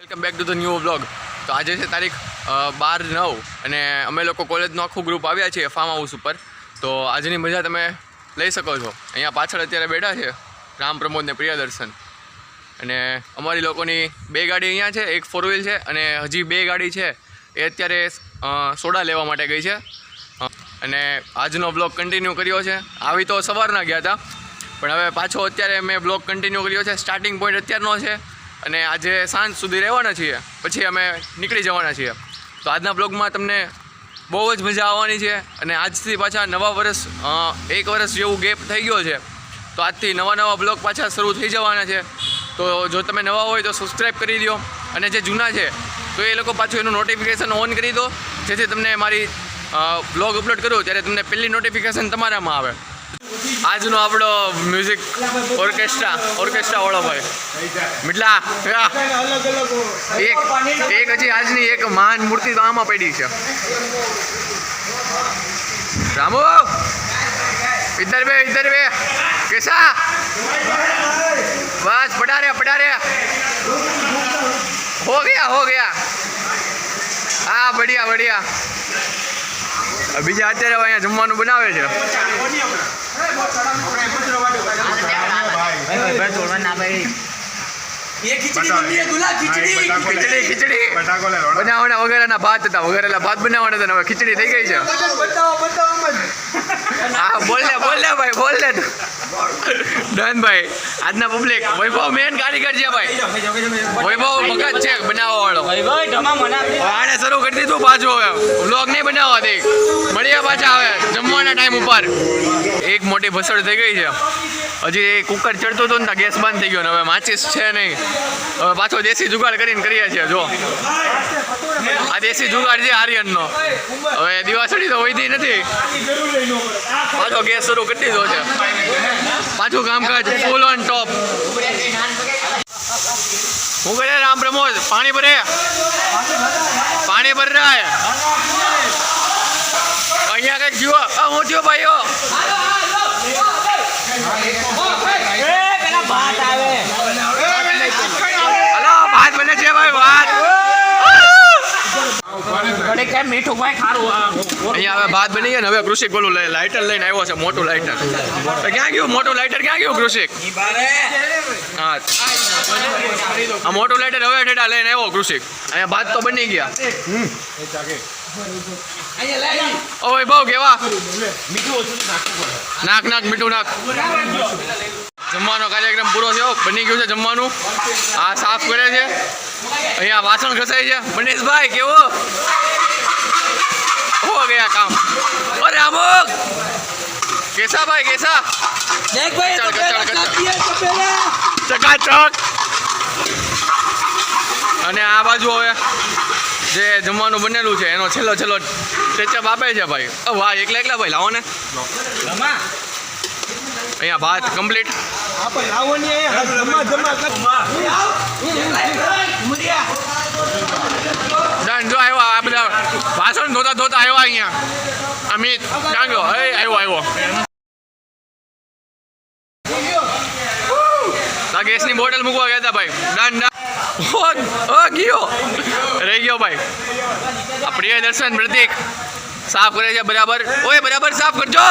Welcome back to the new vlog. તો આજે છે તારીખ 12/9 અને અમે લોકો કોલેજનું આખું ગ્રુપ આવ્યા છીએ ફાર્મ હાઉસ ઉપર. તો આજની મજા તમે લઈ શકો છો. અહીંયા પાછળ અત્યારે બેઠા છે રામ પ્રમોદ ને પ્રિયદર્શન, અને અમારી લોકોની 2 ગાડી અહીંયા છે, એક 4 વ્હીલ છે અને હજી 2 ગાડી છે એ અત્યારે સોડા લેવા માટે ગઈ છે. અને આજનો બ્લોગ કન્ટિન્યુ કર્યો છે. આવી તો સવારના ગયા હતા, પણ હવે પાછો અત્યારે મેં બ્લોગ કન્ટિન્યુ કર્યો છે. સ્ટાર્ટિંગ પોઈન્ટ અત્યારનો છે અને આજે સાંજ સુધી રહેવાના છીએ, પછી અમે નીકળી જવાના છીએ. તો આજના બ્લોગમાં તમને બહુ જ મજા આવવાની છે. અને આજથી પાછા નવા વર્ષ, 1 વર્ષ જેવું ગેપ થઈ ગયો છે, તો આજથી નવા બ્લોગ પાછા શરૂ થઈ જવાના છે. તો જો તમે નવા હોય તો સબસ્ક્રાઈબ કરી દો, અને જે જૂના છે તો એ લોકો પાછું એનું નોટિફિકેશન ઓન કરી દો, જેથી તમને મારી બ્લોગ અપલોડ કરું ત્યારે તમને પહેલી નોટિફિકેશન તમારામાં આવે. આજનો આપણો મ્યુઝિક ઓર્કેસ્ટ્રા વાળો ભાઈ મિટલા એક હજી આજની એક મહાન મૂર્તિ તો આમાં પડી છે. રામુ इधर बे कैसा बस पढ़ा रहे हो गया हाँ बढ़िया. બીજા અત્યારે અહીંયા જમવાનું બનાવે છે. ખીચડી બનાવવાના વગેરેના ભાત હતા, વગેરેલા ભાત બનાવવાના હતા, હવે ખીચડી થઈ ગઈ છે. હા બોલ લે ભાઈ, બોલ લે ડન ભાઈ. આજના પબ્લિક વૈભવ મેન કારીગર છે ભાઈ, વૈભવ ભગત છે બનાવવા વાળો. આને શરૂ કરી દીધું પાછું, હવે વ્લોગ નહીં બનાવવા દે. મળીએ પાછા હવે જમવાના ટાઈમ ઉપર. એક મોટી ભસડ થઈ ગઈ છે. હજી કુકર ચડતું હતું ને ગેસ બંધ થઈ ગયો ને હવે માચીસ છે નહીં. હવે પાછો દેશી જુગાડ કરીને કરીએ છીએ. જો આ દેશી જુગાડ છે આર્યનનો. હવે દિવાસળી તો વૈધી નથી, પાછો ગેસ શરૂ કરી દીધો છે. પાછું કામકાજ ફૂલ ઓન ટોપ. હું કરે રામ પ્રમોદ? પાણી ભર રહ્યા હે અહીંયા કઈક જુઓ. હું થયો ભાઈઓ, હલો ભાત બને છે ભાઈ, ભાત. મીઠું ભાઈ ખારું. અહીંયા હવે ભાત બની ગયા ને હવે કૃષિક બોલું લાઇટર લઈને આવ્યો છે, મોટું લાઇટર. ક્યાં ગયું મોટું લાઇટર? ક્યાં ગયું કૃષિક? હા આ મોટું લાઇટર હવે ઠેડા લઈને આવ્યો કૃષિક. અહીંયા ભાત તો બની ગયા. ઓ ભાઈ બહુ કેવા નાખ મીઠું નાખ. જમવાનો કાર્યક્રમ પૂરો થયો, બની ગયું છે જમવાનું. આ સાફ કરે છે, અહીંયા વાસણ ઘસાય છે. મનીષભાઈ કેવું હો ગયા કામ? અરે અમુક કેસા ભાઈ કેસા ચકાચક. અને આ બાજુ હવે જે જમવાનું બનેલું છે એનો છેલ્લો ટેચઅપ આપે છે ભાઈ. વાહ એકલા ભાઈ લાવો ને. અહીંયા ભાત કમ્પ્લીટ. ડન. જો આવ્યો આ બધા ભાષણ ધોતા આવ્યા અહીંયા. અમિત ડાંગો આવ્યો. ગેસની બોટલ મૂકવા ગયા હતા ભાઈ. ડન ગયો રહી ગયો ભાઈ. આ પ્રિયદર્શન પ્રતિક સાફ કરે છે બરાબર. ઓય બરાબર સાફ કરજો.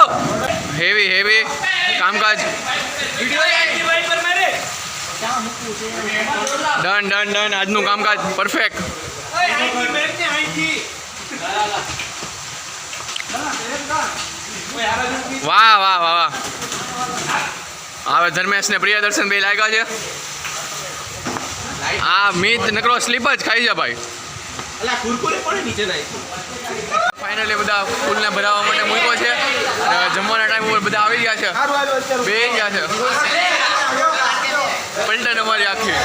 હેવી કામકાજ. ડન. આજનું કામકાજ પરફેક્ટ. વાહ. હવે ધર્મેશ ને પ્રિયદર્શન બે લાગ્યા છે. આ મિત નકરો સ્લીપ જ ખાઈ છે ભાઈ. ફાઇનલી બધા ફૂલને ભરાવવા માટે મૂક્યો છે. જમવાના ટાઈમ ઉપર બધા આવી ગયા છે, બે ગયા છે. પલટન અમારી આખી.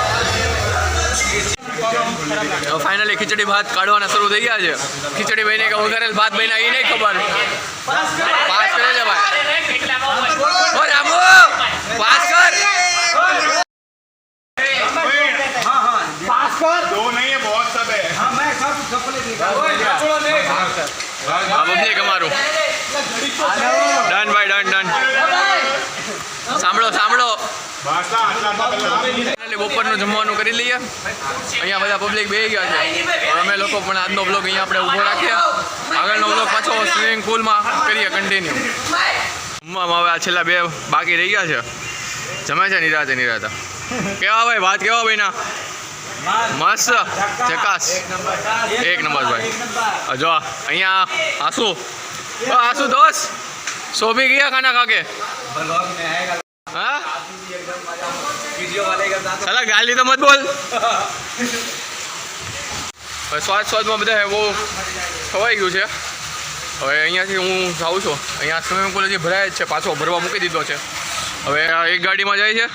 ફાઇનલી ખીચડી ભાત કાઢવાના શરૂ થઈ ગયા છે. ખીચડી બની કે વઘારેલ ભાત બન્યા એ નહીં ખબર. પાસ કરે છે ભાઈ. ઓ રામુ પાસ કર. दो नहीं है, बहुत सब है. પબ્લિક અમારું ડન ભાઈ, ડન. સાંભળો એટલે બપોરનું જમવાનું કરી લઈએ. અહીંયા બધા પબ્લિક બેસી ગયા છે. હવે અમે લોકો પણ આજનો બ્લોગ અહીંયા આપણે ઊભો રાખીએ. આગળનો બ્લોગ પાછો સ્વિમિંગ પુલમાં કરીએ કન્ટિન્યુ. જમવામાં હવે આ છેલ્લા બે બાકી રહી ગયા છે. જમે છે નિરાતે. કેવા ભાઈ વાત કેવા ભાઈ ના મસ્ત ચકાસ એક નંબર ભાઈ. જો અહીંયા આસુ દોસ્ત सो भी गया खाना खा के हाँ साला गाली तो मत बोल. સ્વાદમાં બધા બહુ ખવાઈ ગયું છે. હવે અહીંયાથી હું જાઉં છું. અહીંયા સ્વિમિંગ પુલ હજી ભરાય જ છે. પાછો ભરવા મૂકી દીધો છે. હવે એક ગાડીમાં જાય છે,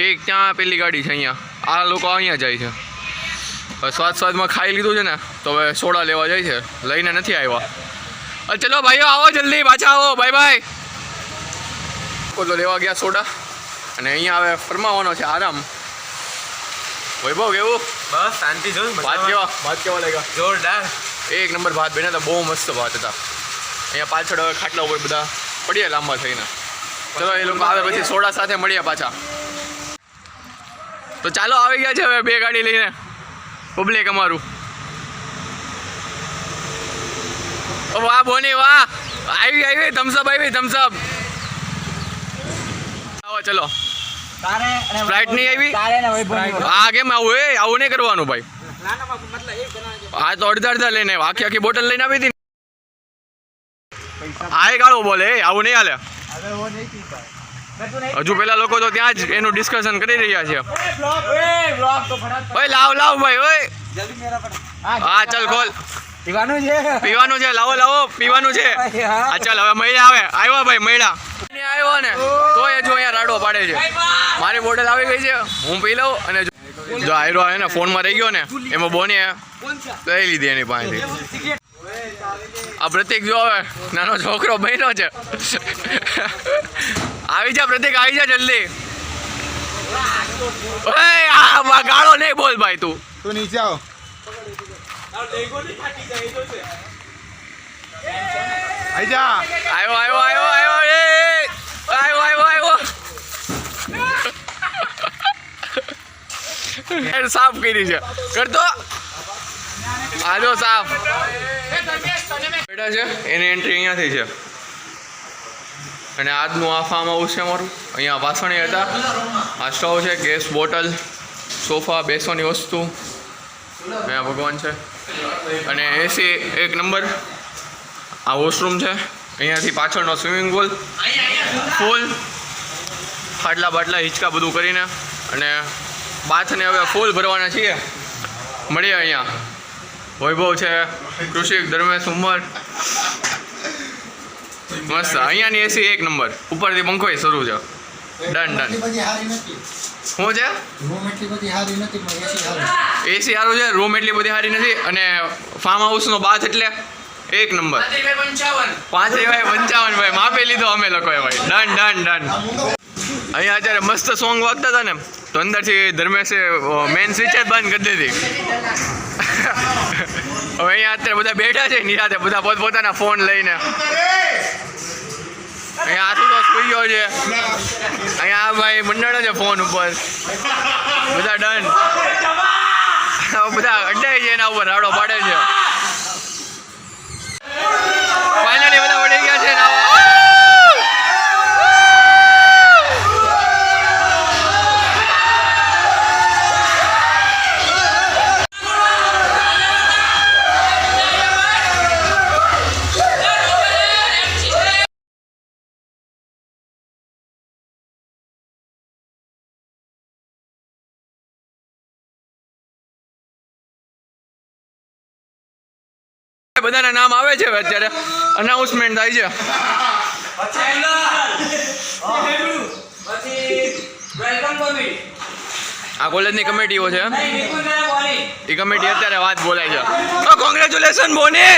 એક ત્યાં પેલી ગાડી છે. અહીંયા આ લોકો અહીંયા જાય છે. હવે સ્વાદમાં ખાઈ લીધું છે ને તો હવે સોડા લેવા જાય છે. લઈને નથી આવ્યા. ચલો ભાઈઓ આવો જલ્દી પાછા આવો. બાય તો લેવા ગયા સોડા અને અહીંયા હવે ફરમાવાનો છે આરામ. વૈભવ કેવું? બસ શાંતિ જો. ભાત કેવા લાગ્યા? જોરદાર એક નંબર ભાત બન્યા હતા. બહુ મસ્ત ભાત હતા. અહીંયા પાછળ હવે ખાટલા ઉપર બધા પડીએ લાંબા થઈને. ચલો એ લોકો આવે પછી સોડા સાથે મળીએ પાછા. તો ચાલો આવી ગયા છે હવે બે ગાડી લઈને પબ્લિક અમારું. વાહ બોની વાહ, આવી થમ્સઅપ થમ્સઅપ. આવો ચલો. સ્પ્રાઇટ નહીં આવી? હા કેમ આવું? આવું નહીં કરવાનું ભાઈ. હા તો અડધા લઈને આખી બોટલ લઈને આવી હતી. હા એ ગાળો બોલે આવું નહીં હાલે. હજુ પેલા લોકો તો ત્યાં જ એનું ડિસ્કશન કરી રહ્યા છે. લાવ ભાઈ ઓય. હા ચાલ ખોલ. પીવાનું છે લાવો પીવાનું છે. હા ચાલ હવે મહિલા આવ્યા ભાઈ મહિલા આવ્યો ને તો એ જો અહીંયા રાડો પાડે છે. મારી બોટલ આવી ગઈ છે, હું પી લઉં. અને જો આયરો આવે ને ફોનમાં રહી ગયો ને એમાં બોની લઈ લીધી એની પાસેથી. આ પ્રતિક જો હવે નાનો છોકરો બન્યો છે. આવી જા પ્રતિક, આવી જા જલ્દી. ગાળો નહીં બોલ ભાઈ તું નીચે આવો. આવ્યો સાફ કરી છે કરતો. આજો સાફ બેઠા છે. એની એન્ટ્રી અહીંયાથી છે. અને આજનું આ ફાર્મ હાઉસ છે અમારું. અહીંયા વાસણી હતા, આ સ્ટવ છે, ગેસ બોટલ, સોફા, બેસવાની વસ્તુ, અહીંયા ભગવાન છે. અને એસી એક નંબર. આ વોશરૂમ છે. અહીંયાથી પાછળનો સ્વિમિંગ પુલ ફૂલ, ખાટલા બાટલા હિંચકા બધું કરીને. અને બાથને હવે ફૂલ ભરવાના છીએ. મળીએ અહીંયા. વૈભવ છે, કૃષિક, ધર્મેશ, ઉમર. મસ્ત. અહીંયાની એસી એક નંબર. ઉપરથી પંખોય શરૂ છે. ડન શું છે? એસી સારું છે, રૂમ એટલી બધી સારી નથી. અને ફાર્મ હાઉસનો બાથ એટલે એક નંબર. 5,55 ભાઈ માપે લીધો અમે લોકોએ ભાઈ. ડન. અહીંયા અત્યારે મસ્ત સોંગ વાગતા હતા ને તો અંદરથી ધર્મેશે મેન સ્વિચ જ બંધ કરી દીધી. હવે અહીંયા અત્યારે બધા બેઠા છે નિરાતે, બધા પોતપોતાના ફોન લઈને. અહીંયા આસુ તો સુઈ ગયો છે. અહીંયા ભાઈ મંડળ છે ફોન ઉપર. બધા ડન. બધા અડાઈ છે એના ઉપર રાડો પાડે છે. ફાઇનલી બધા વળી ગયા છે. બધાના નામ આવે છે અત્યારે અનાઉન્સમેન્ટ થાય છે. આ કોલેજની કમિટીઓ છે. એ કમિટી અત્યારે વાત બોલાય છે. કોંગ્રેચ્યુલેશન બોની.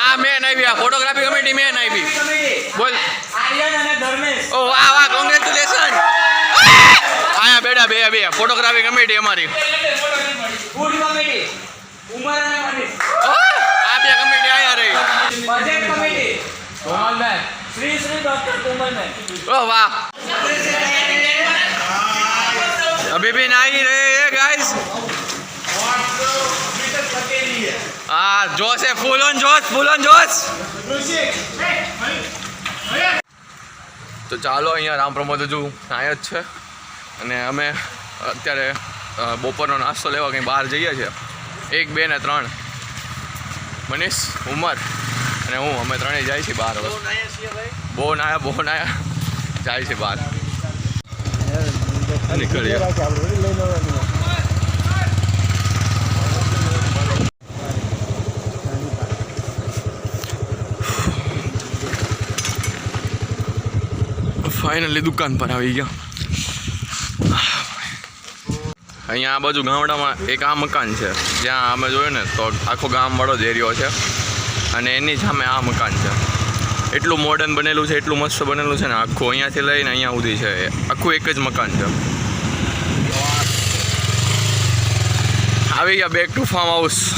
આ મેન આવી, આ ફોટોગ્રાફી કમિટી મેન આવી. બોલ. ઓ વાહ કોંગ્રેચ્યુલેશન. આયા બેડા બે ફોટોગ્રાફી કમિટી અમારી. આ બે કમિટી અહીંયા રહી budget committee Komalben Shri Shri doctor Komalben ओ वाह अभी भी नहीं रहे ये गाइस हाँ जोश है फुल ऑन जोश તો ચાલો અહીંયા રામ પ્રમોદ હજુ અહીંયા જ છે અને અમે અત્યારે બપોરનો નાસ્તો લેવા કંઈ બહાર જઈએ છીએ 1, 2 ને 3 મનીષ ઉમર અને હું અમે ત્રણેય જાય છીએ બહાર હવે બહુ નાયા જાય છે બહાર નીકળીએ ફાઇનલી દુકાન પર આવી ગયા અહીંયા આ બાજુ ગામડામાં એક આ મકાન છે જ્યાં અમે જોયું ને તો આખો ગામવાળો જ એરિયો છે અને એની સામે આ મકાન છે એટલું મોડર્ન બનેલું છે એટલું મસ્ત બનેલું છે ને આખું અહીંયાથી લઈને અહીંયા સુધી છે આખું એક જ મકાન છે આવી ગયા બેક ટુ ફાર્મ હાઉસ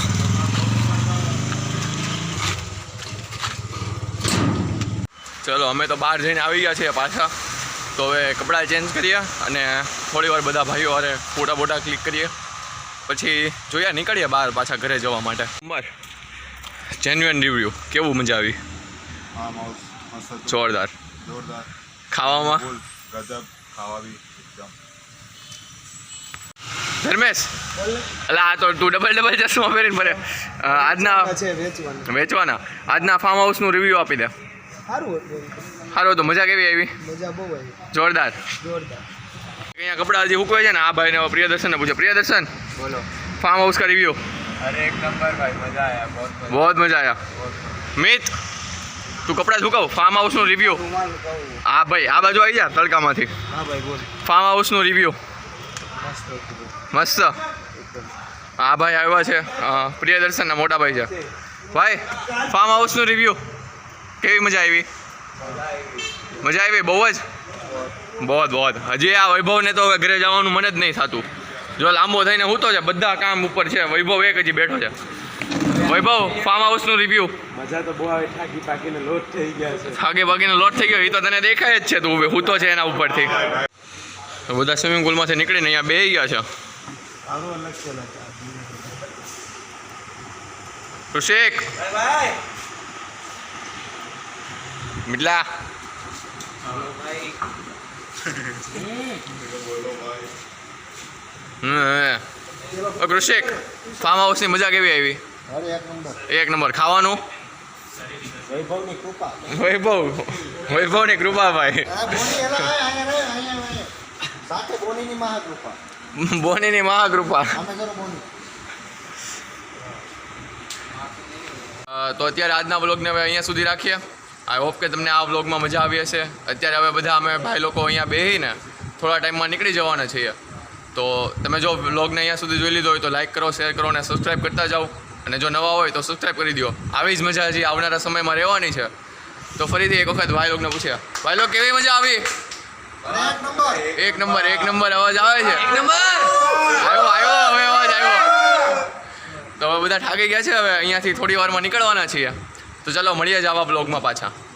ચલો અમે તો બહાર જઈને આવી ગયા છીએ પાછા તો હવે કપડાં ચેન્જ કરીએ અને થોડી વાર બધા ભાઈઓ હારે ફોટા બોટા ક્લિક કરીએ પછી જોઈએ નીકળીએ બહાર પાછા ઘરે જવા માટે ઉમર જેન્યુઅન રિવ્યૂ કેવું મજા આવી ફાર્મ હાઉસ મસ્ત જોરદાર જોરદાર ખાવામાં ફૂલ ગજબ ખાવા બી એકદમ ધર્મેશ એટલે આ તો તું ડબલ ચશ્મા પહેરીને ભરે આજના વેચવાના આજના ફાર્મ હાઉસનું રિવ્યૂ આપી દે સારું તો મજા કેવી આવી જોરદાર અહીંયા કપડાં હજી હુકવાય છે ને આ ભાઈને પ્રિયદર્શનને પૂછે પ્રિયદર્શન બોલો फार्म हाउस का रिव्यू अरे एक नंबर भाई मजा आया बहुत मजा आया मित તું કપડાં સુકાવ ફાર્મ હાઉસનું રિવ્યુ હા ભાઈ આ બાજુ આવી જા તડકામાંથી ફાર્મ હાઉસનું રિવ્યુ મસ્ત હા ભાઈ આવ્યા છે પ્રિયદર્શનના મોટા ભાઈ છે ભાઈ ફાર્મ હાઉસનું રિવ્યુ કેવી મજા આવી બહુ જ બહુ હજી આ વૈભવને તો હવે ઘરે જવાનું મને જ નહીં થતું જો લાંબો થઈને હું તો છે બધા કામ ઉપર છે વૈભવ એક હજી બેઠો છે વૈભવ ફાર્મ હાઉસનું રિવ્યુ મજા તો બહુ આવે થાકી પાકીને લોટ થઈ ગયા છે થાકી બાકીનો લોટ થઈ ગયો એ તો તને દેખાય જ છે તું હું તો છે એના ઉપરથી બધા સ્વિમિંગ પુલમાંથી નીકળીને અહીંયા બેસી ગયા છે આરો અલગ છે ઋષિક મિટલા ઋષિક ફાર્મ હાઉસની મજા કેવી આવી એક નંબર ખાવાનું વૈભવની કૃપા ભાઈ બોનીની મહાકૃપા તો અત્યારે આજના વ્લોગને હવે અહીંયા સુધી રાખીએ આઈ હોપ કે તમને આ વ્લોગમાં મજા આવી હશે અત્યારે હવે બધા અમે ભાઈ લોકો અહીંયા બેસીને થોડા ટાઈમમાં નીકળી જવાના છીએ તો તમે જો વ્લોગને અહીંયા સુધી જોઈ લીધો હોય તો લાઇક કરો શેર કરો અને સબસ્ક્રાઈબ કરતા જાઓ અને જો નવા હોય તો સબસ્ક્રાઈબ કરી દો આવી જ મજા હજી આવનારા સમયમાં રહેવાની છે તો ફરીથી એક વખત ભાઈ લોકોને પૂછ્યા ભાઈ લોકો કેવી મજા આવી એક નંબર અવાજ આવે છે આવ્યો હવે અવાજ આવ્યો તો હવે બધા થાકી ગયા છે હવે અહીંયાથી થોડી વારમાં નીકળવાના છીએ તો ચાલો મળીએ જ આવા બ્લોગમાં પાછા